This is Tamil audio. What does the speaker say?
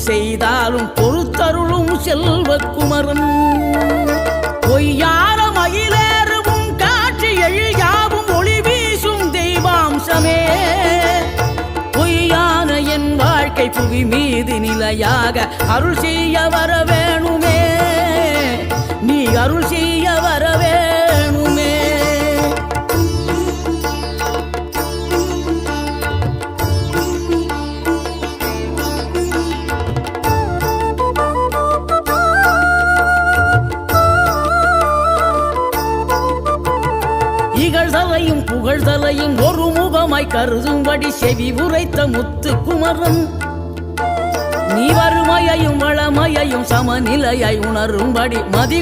செய்தாலும் பொறுத்தருளும் செல்வக்குமரன் பொய்யார மயிலேறும் காட்சி எழியாவும் ஒளி வீசும் தெய்வாம்சமே பொய்யான என் வாழ்க்கை புவி மீது நிலையாக அருள் செய்ய வர வேணுமே நீ அருள் செய்ய வர வேணுமே இகழ்தலையும் புகழ்தலையும் ஒரு முகமாய் கருதும்படி செவி உரைத்த முத்து குமரன் நீ வறுமையையும் வளமையையும் சமநிலையை உணரும்படி மதி